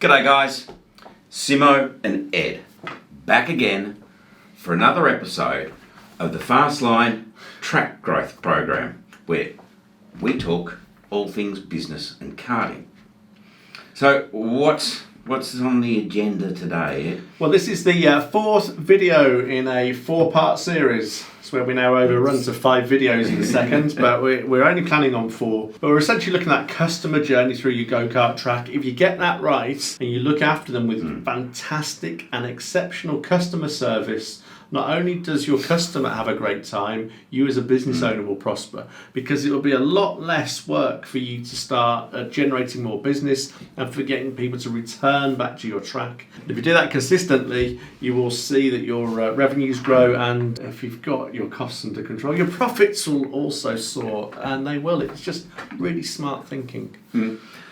G'day guys, Simo and Ed, back again for another episode of the Fastline Track Growth Program, where we talk all things business and karting. So what's on the agenda today, Ed? Well, this is the fourth video in a four-part series. It's where we now overrun to 5 videos in a second, but we're only planning on 4. But we're essentially looking at customer journey through your go-kart track. If you get that right and you look after them with fantastic and exceptional customer service, not only does your customer have a great time, you as a business owner will prosper, because it will be a lot less work for you to start generating more business and for getting people to return back to your track. And if you do that consistently, you will see that your revenues grow, and if you've got your costs under control, your profits will also soar, and they will. It's just really smart thinking.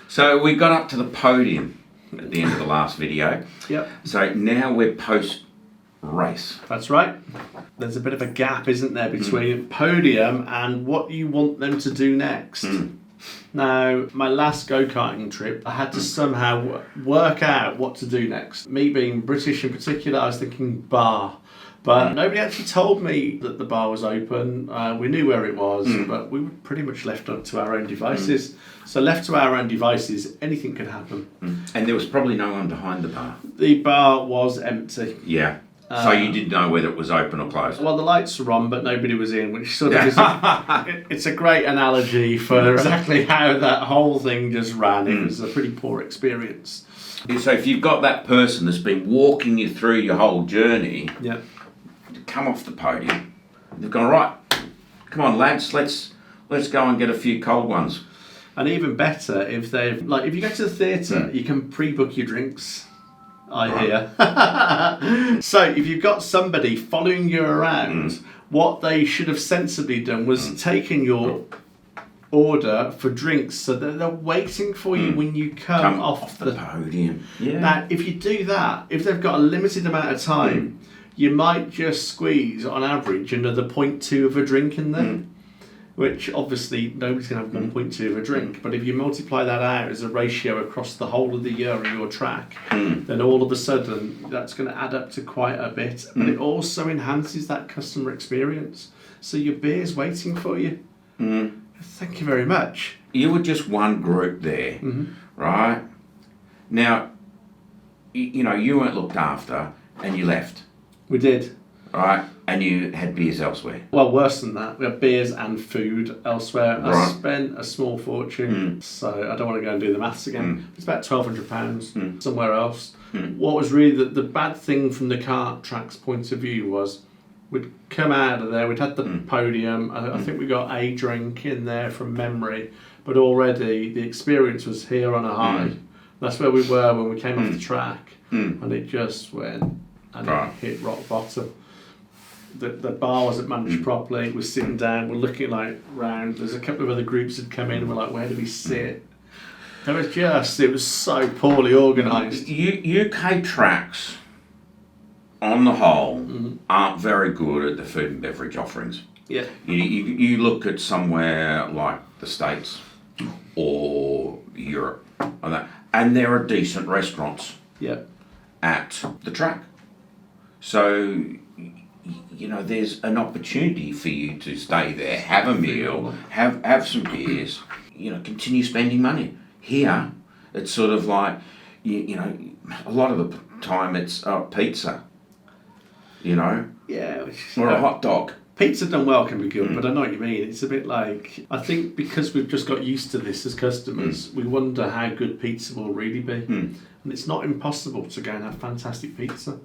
So we got up to the podium at the end of the last video. Yep. So now we're post-race. That's right. There's a bit of a gap, isn't there, between podium and what you want them to do next. Now, my last go-karting trip, I had to somehow work out what to do next. Me being British in particular, I was thinking bar. But nobody actually told me that the bar was open. We knew where it was, but we were pretty much left up to our own devices. So left to our own devices, anything could happen. And there was probably no one behind the bar. The bar was empty. Yeah. So you didn't know whether it was open or closed? Well, the lights were on, but nobody was in, which sort of is it's a great analogy for exactly how that whole thing just ran. It was a pretty poor experience. So if you've got that person that's been walking you through your whole journey, to come off the podium, they've gone, right, come on lads, let's go and get a few cold ones. And even better, if you go to the theatre, you can pre-book your drinks. I hear. So if you've got somebody following you around, what they should have sensibly done was taken your order for drinks so that they're waiting for you when you come off the podium. Yeah. Now, if you do that, if they've got a limited amount of time, you might just squeeze, on average, another 0.2 of a drink in there. Which obviously nobody's going to have 1.2 of a drink, but if you multiply that out as a ratio across the whole of the year on your track, then all of a sudden that's going to add up to quite a bit. And it also enhances that customer experience. So your beer's waiting for you. Thank you very much. You were just one group there, right? Now, you weren't looked after and you left. We did. Right, and you had beers elsewhere. Well, worse than that. We had beers and food elsewhere. Right. I spent a small fortune, so I don't want to go and do the maths again. It's about £1,200 somewhere else. What was really the bad thing from the kart track's point of view was we'd come out of there, we'd had the podium, I think we got a drink in there from memory, but already the experience was here on a high. That's where we were when we came off the track, and it just went and it hit rock bottom. The bar wasn't managed properly. We're sitting down, we're looking round. There's a couple of other groups had come in, we're like, where do we sit? It was so poorly organised. UK tracks, on the whole, aren't very good at the food and beverage offerings. Yeah. You look at somewhere like the States or Europe, and there are decent restaurants at the track. So there's an opportunity for you to stay there, have a meal, have some beers, continue spending money. Here, it's sort of like, a lot of the time it's pizza, Yeah. or a hot dog. Pizza done well can be good, but I know what you mean. It's a bit like, I think because we've just got used to this as customers, we wonder how good pizza will really be. And it's not impossible to go and have fantastic pizza.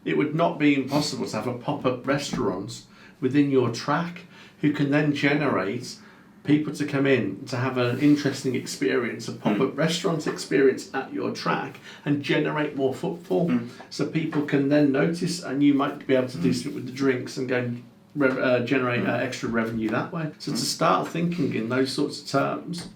It would not be impossible to have a pop-up restaurant within your track who can then generate people to come in to have an interesting experience, a pop-up restaurant experience at your track, and generate more footfall. So people can then notice, and you might be able to do something with the drinks and go and generate extra revenue that way. So to start thinking in those sorts of terms,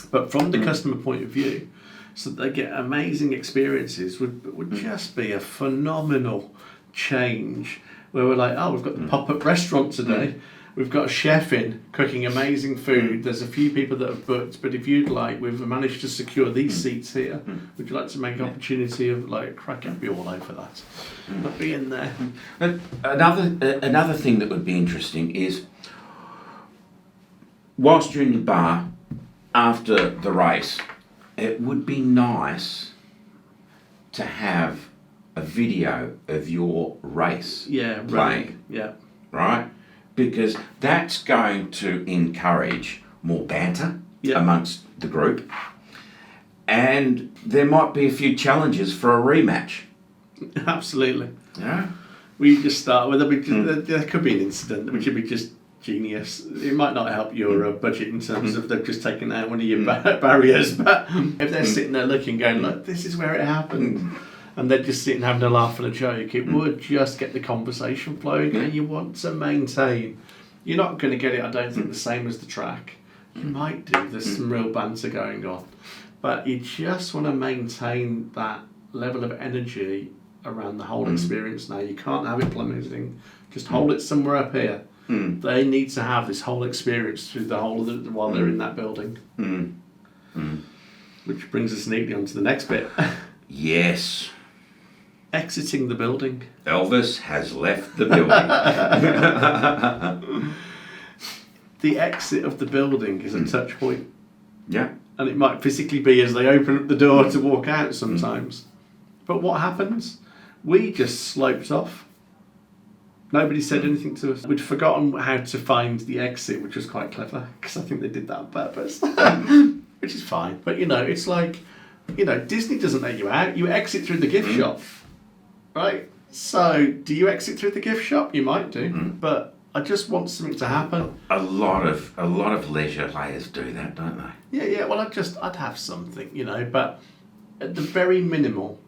but from the customer point of view, so that they get amazing experiences would just be a phenomenal change where we're like, oh, we've got the pop-up restaurant today, We've got a chef in cooking amazing food. There's a few people that have booked, but if you'd like, we've managed to secure these seats here. Would you like to make an opportunity of like crack? I'd be all over that. I'd be in there. Another thing that would be interesting is, whilst you're in the bar after the race, it would be nice to have a video of your race playing. Right. Yeah. Right? Because that's going to encourage more banter amongst the group. And there might be a few challenges for a rematch. Absolutely. Yeah. We just start with there could be an incident which would be just genius. It might not help your budget in terms of they've just taken out one of your barriers, but if they're sitting there looking, going, look, this is where it happened, and they're just sitting having a laugh and a joke, it would just get the conversation flowing, and you want to maintain. You're not going to get it, I don't think, the same as the track. You might do, there's some real banter going on, but you just want to maintain that level of energy around the whole experience now. You can't have it plummeting, just hold it somewhere up here. They need to have this whole experience through the whole of while they're in that building. Which brings us neatly onto the next bit. Yes. Exiting the building. Elvis has left the building. The exit of the building is a touch point. Yeah. And it might physically be as they open up the door to walk out sometimes. But what happens? We just sloped off. Nobody said anything to us. We'd forgotten how to find the exit, which was quite clever, because I think they did that on purpose. Which is fine. But, it's like, Disney doesn't let you out. You exit through the gift shop. Right? So, do you exit through the gift shop? You might do. But I just want something to happen. A lot of leisure players do that, don't they? Yeah. Well, I'd have something, but at the very minimal,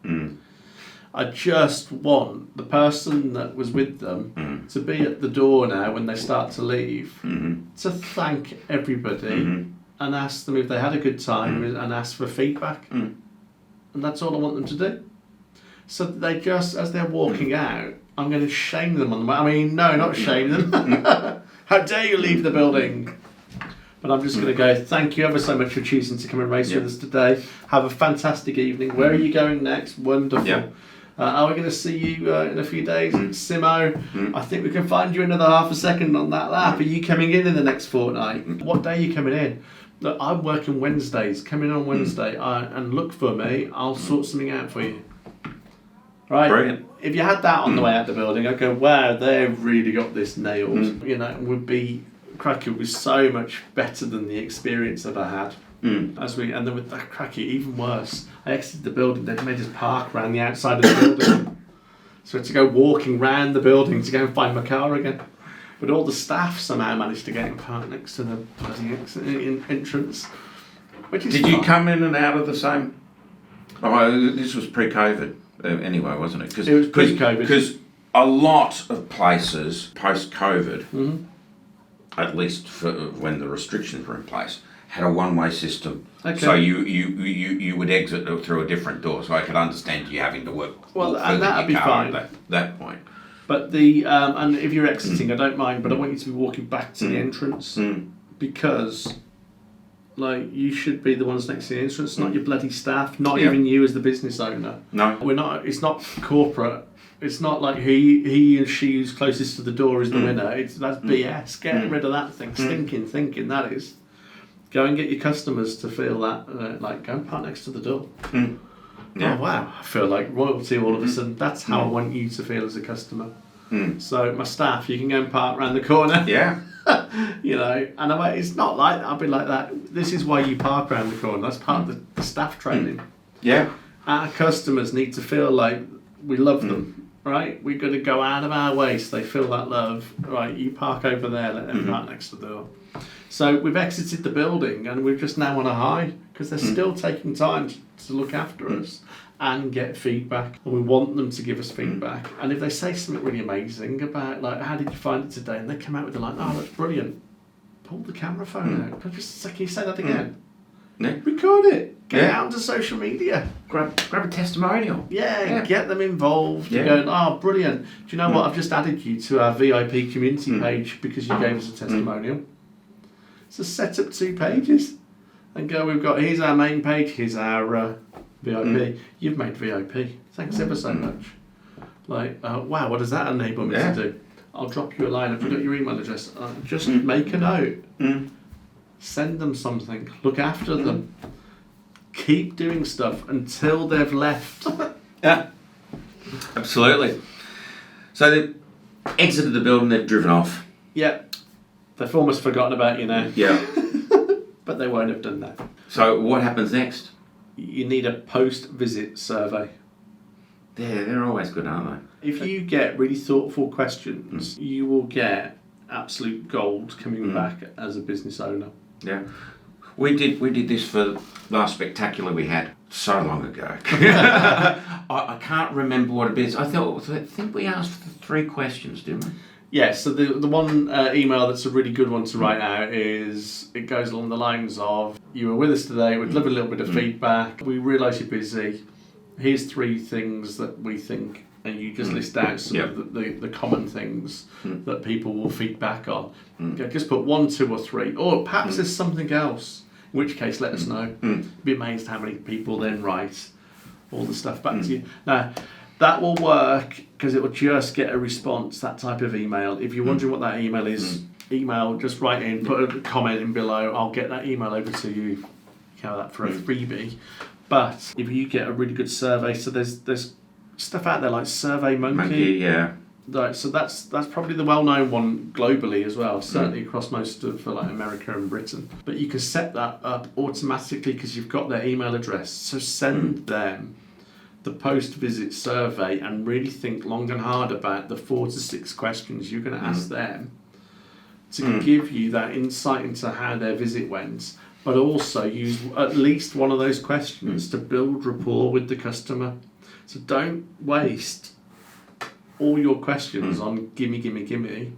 I just want the person that was with them to be at the door now when they start to leave, to thank everybody and ask them if they had a good time and ask for feedback. And that's all I want them to do. So they just, as they're walking out, I'm going to shame them on the way. I mean, no, not shame them. How dare you leave the building? But I'm just going to go, thank you ever so much for choosing to come and race with us today. Have a fantastic evening. Where are you going next? Wonderful. Yep. Are we going to see you in a few days? Simo, I think we can find you another half a second on that lap. Are you coming in the next fortnight? What day are you coming in? Look, I'm working Wednesdays. Come in on Wednesday and look for me. I'll sort something out for you. Right? Brilliant. If you had that on the way out the building, I'd go, wow, they've really got this nailed. Would be... Cracky was so much better than the experience that I had. And then with that Cracky, even worse. I exited the building, they'd made us park around the outside of the building. So I had to go walking round the building to go and find my car again. But all the staff somehow managed to get and park next to the bloody entrance. Which is Did you come in and out of the same? Oh, this was pre-COVID anyway, wasn't it? It was pre-COVID. Because a lot of places post-COVID, at least for when the restrictions were in place, had a one-way system. Okay. So you would exit through a different door. So I could understand you having to walk and that'd be fine at that point. But the and if you're exiting, I don't mind, but I want you to be walking back to the entrance because, like, you should be the ones next to the entrance, not your bloody staff, not even you as the business owner. No, we're not. It's not corporate. It's not like he and she who's closest to the door is the winner. That's BS. Get rid of that thing. Stinking thinking, that is. Go and get your customers to feel that, go and park next to the door. Yeah. Oh, wow. I feel like royalty all of a sudden. That's how I want you to feel as a customer. So my staff, you can go and park around the corner. Yeah. And it's not like that. I'll be like that. This is why you park around the corner. That's part of the staff training. Yeah. Our customers need to feel like we love them. Right, we've got to go out of our way so they feel that love. Right, you park over there, let them park next to the door. So we've exited the building and we're just now on a high because they're still taking time to look after us and get feedback. And we want them to give us feedback. And if they say something really amazing about, like, how did you find it today? And they come out with the line, oh, that's brilliant. Pull the camera phone out. Just can you say that again? Yeah. Record it. Get it out onto social media. Grab a testimonial. Yeah, get them involved. Yeah. Going, oh, brilliant. Do you know what? I've just added you to our VIP community page because you gave us a testimonial. So set up 2 pages and go, here's our main page, here's our VIP. You've made VIP. Thanks ever so much. Like, wow, what does that enable me to do? I'll drop you a line. I've got your email address. Just make a note. Send them something. Look after them. Keep doing stuff until they've left. Yeah, absolutely. So they've exited the building, they've driven off. Yeah. They've almost forgotten about you now. Yeah. But they won't have done that. So what happens next? You need a post-visit survey. They're always good, aren't they? If you get really thoughtful questions, you will get absolute gold coming back as a business owner. Yeah. We did this for the last spectacular we had so long ago. I can't remember what it is. I think we asked for 3 questions, didn't we? Yeah, so the one email that's a really good one to write out is, it goes along the lines of, you were with us today, we'd love a little bit of feedback, we realise you're busy, here's 3 things that we think, and you just list out some of the common things that people will feedback on. Okay, just put 1, 2 or 3, or perhaps there's something else, in which case let us know. You'd be amazed how many people then write all the stuff back to you. Now, that will work because it will just get a response, that type of email. If you're wondering what that email is, just write in, put a comment in below, I'll get that email over to you. You can have that for a freebie. But if you get a really good survey, so there's stuff out there like Survey Monkey. Yeah. Right, so that's probably the well-known one globally as well, certainly across most of like America and Britain. But you can set that up automatically because you've got their email address. So send them the post-visit survey and really think long and hard about the 4 to 6 questions you're going to ask them to give you that insight into how their visit went, but also use at least one of those questions to build rapport with the customer. So don't waste all your questions on gimme, gimme, gimme.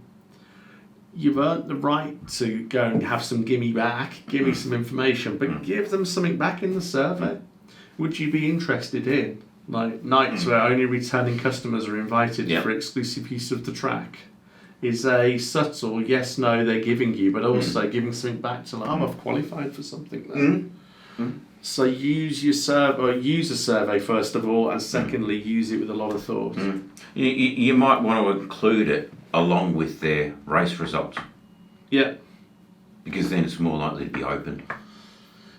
You've earned the right to go and have some gimme back, give me some information, but give them something back in the survey. Would you be interested in like nights where only returning customers are invited for exclusive use of the track? Is a subtle yes, no they're giving you, but also giving something back to like, oh, I've qualified for something there. So use your use a survey first of all, and secondly, use it with a lot of thought. You might want to include it along with their race results. Yeah. Because then it's more likely to be opened.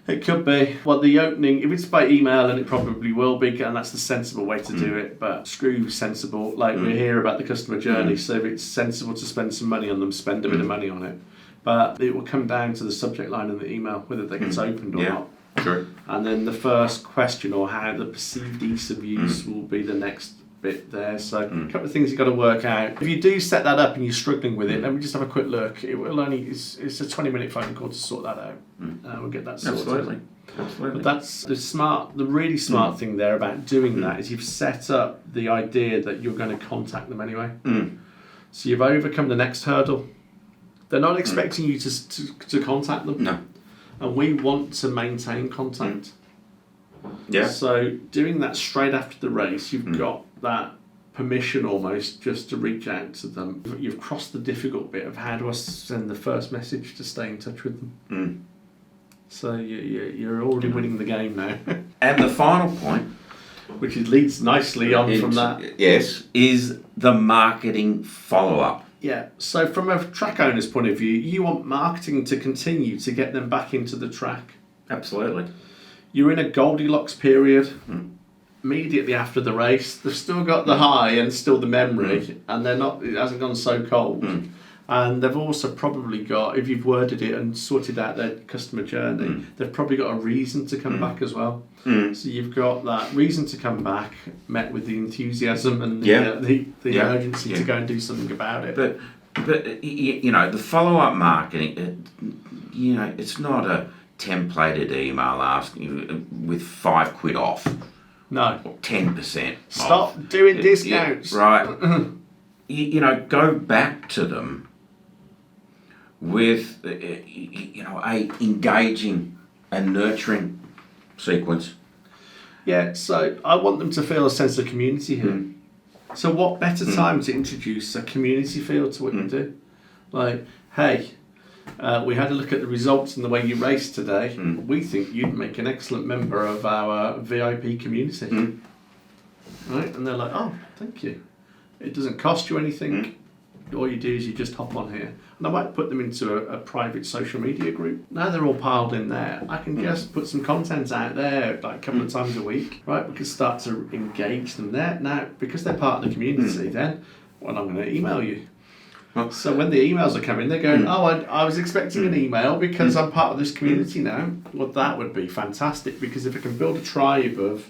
It could be. Well, the opening, if it's by email, and it probably will be, and that's the sensible way to do it, but screw sensible. Like, we're here about the customer journey, so if it's sensible to spend some money on them, spend a bit of money on it. But it will come down to the subject line in the email, whether they get opened or not. Sure. And then the first question, or how the perceived ease of use, will be the next bit there. So a couple of things you've got to work out. If you do set that up and you're struggling with it, let me just have a quick look. It will it's a 20-minute phone call to sort that out. We'll get that sorted. Absolutely. But that's the really smart thing there about doing that is you've set up the idea that you're going to contact them anyway. So you've overcome the next hurdle. They're not expecting you to contact them. No. And we want to maintain contact. Yeah. So doing that straight after the race, you've got that permission almost just to reach out to them. You've crossed the difficult bit of how do I send the first message to stay in touch with them. So you're already winning the game now. And the final point, which leads nicely on from that. Yes, is the marketing follow-up. Yeah, so from a track owner's point of view, you want marketing to continue to get them back into the track. Absolutely. You're in a Goldilocks period immediately after the race. They've still got the high and still the memory, and it hasn't gone so cold. And they've also probably got, if you've worded it and sorted out their customer journey, they've probably got a reason to come back as well. So you've got that reason to come back, met with the enthusiasm and the urgency to go and do something about it. But you know, the follow-up marketing, it's not a templated email asking you with £5 off. No. Or 10%. Stop doing discounts. Right. Go back to them with a engaging and nurturing sequence. Yeah, so I want them to feel a sense of community here. So what better time to introduce a community feel to what you do? Like, hey, we had a look at the results and the way you raced today. We think you'd make an excellent member of our VIP community. Right? And they're like, oh, thank you. It doesn't cost you anything. All you do is you just hop on here. And I might put them into a private social media group. Now they're all piled in there. I can just put some content out there like a couple of times a week. Right? We can start to engage them there. Now, because they're part of the community, then, well, I'm going to email you. So when the emails are coming, they're going, oh, I was expecting an email because I'm part of this community now. Well, that would be fantastic, because if I can build a tribe of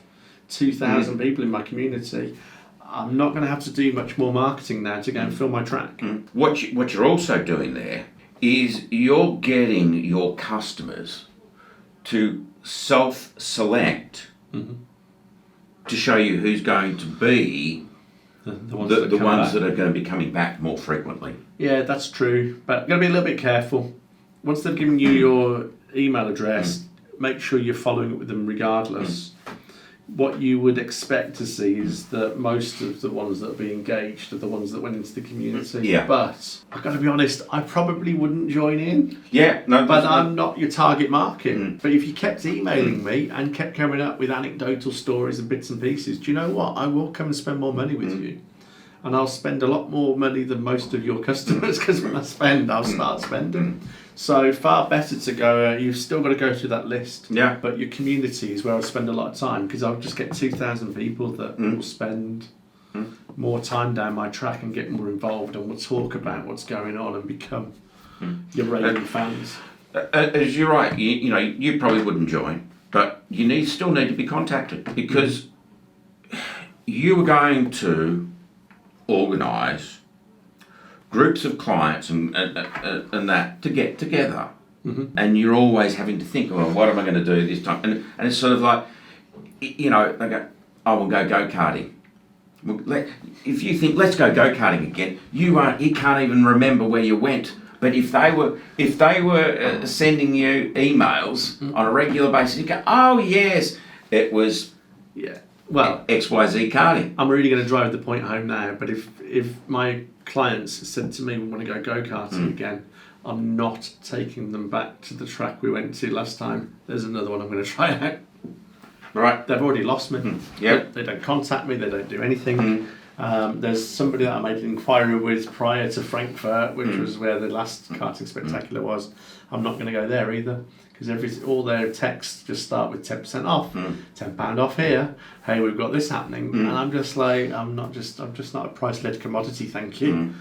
2,000 people in my community, I'm not going to have to do much more marketing now to go and fill my track. What you're also doing there is you're getting your customers to self-select to show you who's going to be the ones that are going to be coming back more frequently. Yeah, that's true. But got to be a little bit careful. Once they've given you your email address, make sure you're following it with them regardless. What you would expect to see is that most of the ones that will be engaged are the ones that went into the community. Yeah. But I've got to be honest, I probably wouldn't join in. Yeah, no. But I'm not your target market. But if you kept emailing me and kept coming up with anecdotal stories and bits and pieces, do you know what? I will come and spend more money with you. And I'll spend a lot more money than most of your customers, because when I spend, I'll start spending. So far better to go, you've still got to go through that list. Yeah. But your community is where I'll spend a lot of time, because I'll just get 2,000 people that will spend more time down my track and get more involved, and will talk about what's going on and become your raving fans. As you're right, you probably wouldn't join, but you still need to be contacted, because you were going to organise groups of clients and that to get together, and you're always having to think, well, what am I going to do this time? And it's sort of like, they go, oh, we'll go go-karting. If you think, let's go go-karting again, you can't even remember where you went. But if they were sending you emails on a regular basis, you go, oh yes, it was XYZ karting. I'm really going to drive the point home now, but if my clients said to me, we want to go go-karting again, I'm not taking them back to the track we went to last time. There's another one I'm going to try out. Right. They've already lost me. They don't contact me, they don't do anything. There's somebody that I made an inquiry with prior to Frankfurt, which was where the last karting spectacular was. I'm not going to go there either, because all their texts just start with 10% off, £10 off here. Hey, we've got this happening, and I'm just like, I'm just not a price-led commodity, thank you.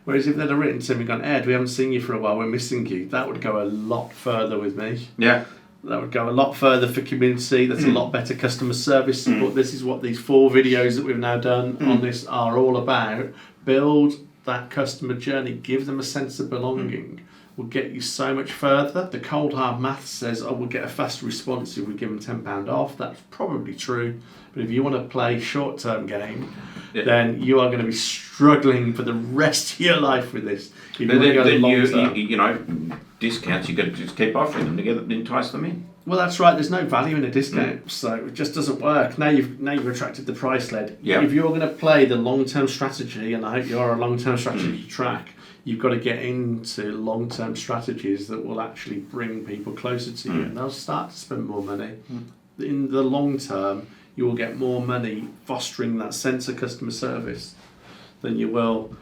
Whereas if they'd have written to me and gone, Ed, we haven't seen you for a while, we're missing you, that would go a lot further with me. Yeah. That would go a lot further for community. That's a lot better customer service support. This is what these 4 videos that we've now done on this are all about. Build that customer journey. Give them a sense of belonging. Will get you so much further. The cold hard math says, we'll get a faster response if we give them £10 off. That's probably true. But if you want to play short-term game, then you are going to be struggling for the rest of your life with this. If you want to go long-term. Discounts, you've got to just keep offering them to entice them in. Well, that's right. There's no value in a discount, so it just doesn't work. Now you've attracted the price lead. Yeah. If you're going to play the long-term strategy, and I hope you are a long-term strategy track, you've got to get into long-term strategies that will actually bring people closer to you, and they'll start to spend more money. In the long term, you will get more money fostering that sense of customer service than you will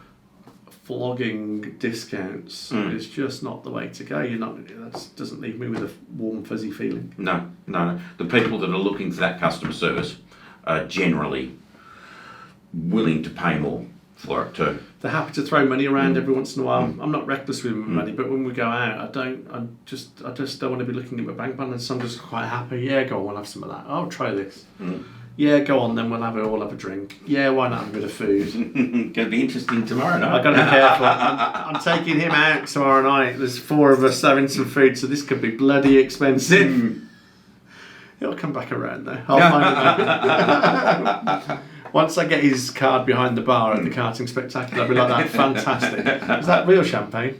flogging discounts. It's just not the way to go. That doesn't leave me with a warm fuzzy feeling. No. The people that are looking for that customer service are generally willing to pay more for it too. They're happy to throw money around every once in a while. I'm not reckless with my money, but when we go out, I just don't want to be looking at my bank balance. So I'm just quite happy. Yeah, go on, we'll have some of that. I'll try this. Yeah, go on, then we'll all have a drink. Yeah, why not have a bit of food? Going to be interesting tomorrow night. I've got to be careful. I'm taking him out tomorrow night. There's 4 of us having some food, so this could be bloody expensive. It'll come back around though. I'll find it. Once I get his card behind the bar at the karting spectacular, I'll be like, that fantastic. Is that real champagne?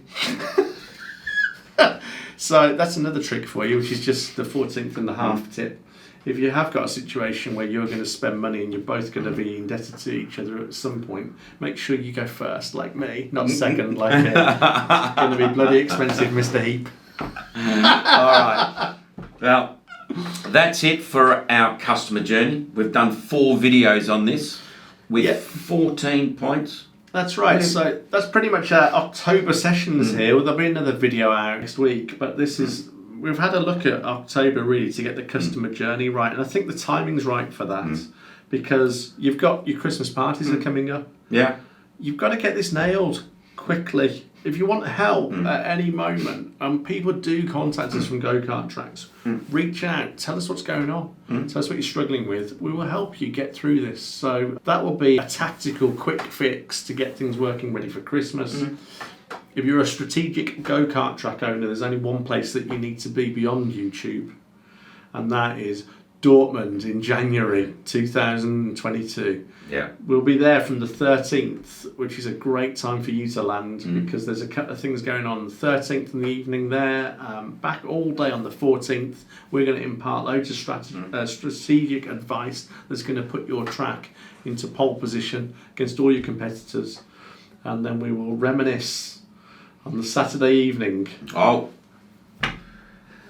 So that's another trick for you, which is just the 14th and a half tip. If you have got a situation where you're going to spend money and you're both going to be indebted to each other at some point, make sure you go first, like me, not second, like it's going to be bloody expensive, Mr. Heap. All right. Well, that's it for our customer journey. We've done 4 videos on this with 14 points. That's right. So that's pretty much our October sessions here. Well, there'll be another video out next week, but this is... We've had a look at October really to get the customer journey right, and I think the timing's right for that because you've got your Christmas parties are coming up. Yeah. You've got to get this nailed quickly. If you want help at any moment, people do contact us from go-kart tracks. Reach out, tell us what's going on, tell us what you're struggling with. We will help you get through this. So that will be a tactical quick fix to get things working ready for Christmas. If you're a strategic go-kart track owner, there's only one place that you need to be beyond YouTube, and that is Dortmund in January 2022. Yeah. We'll be there from the 13th, which is a great time for you to land because there's a couple of things going on the 13th in the evening there. Back all day on the 14th, we're going to impart loads of strategic advice that's going to put your track into pole position against all your competitors. And then we will reminisce on the Saturday evening. Oh,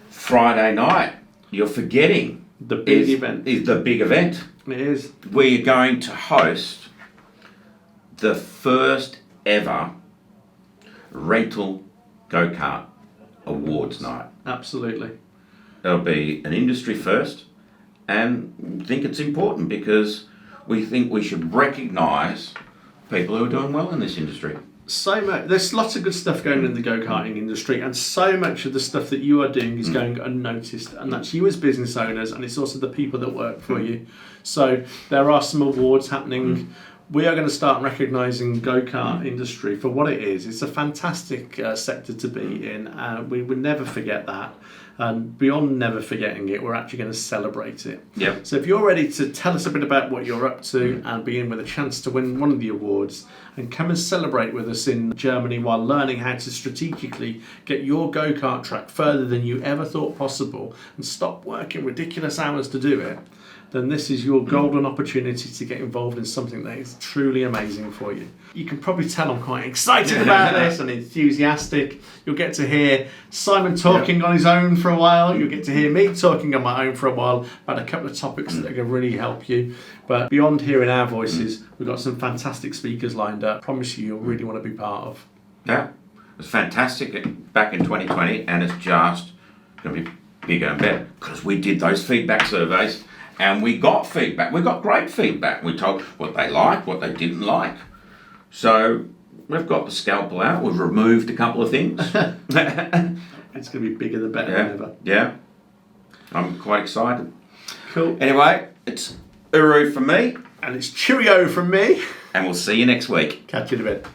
Friday night. You're forgetting. The big event. Is the big event. It is. We're going to host the first ever rental go-kart awards night. Absolutely. It'll be an industry first, and I think it's important because we think we should recognise people who are doing well in this industry. So much. There's lots of good stuff going on in the go-karting industry, and so much of the stuff that you are doing is going unnoticed, and that's you as business owners, and it's also the people that work for you. So there are some awards happening. We are going to start recognising go-kart industry for what it is. It's a fantastic sector to be in. We would never forget that. And beyond never forgetting it, we're actually going to celebrate it. Yeah. So if you're ready to tell us a bit about what you're up to and be in with a chance to win one of the awards, and come and celebrate with us in Germany while learning how to strategically get your go-kart track further than you ever thought possible and stop working ridiculous hours to do it, then this is your golden opportunity to get involved in something that is truly amazing for you. You can probably tell I'm quite excited about this and enthusiastic. You'll get to hear Simon talking on his own for a while. You'll get to hear me talking on my own for a while about a couple of topics that are going to really help you. But beyond hearing our voices, we've got some fantastic speakers lined up. I promise you, you'll really want to be part of. Yeah, it was fantastic back in 2020, and it's just going to be bigger and better because we did those feedback surveys. And we got feedback. We got great feedback. We told what they liked, what they didn't like. So we've got the scalpel out. We've removed a couple of things. It's going to be bigger the better than ever. Yeah. I'm quite excited. Cool. Anyway, it's Uru from me. And it's cheerio from me. And we'll see you next week. Catch you in a bit.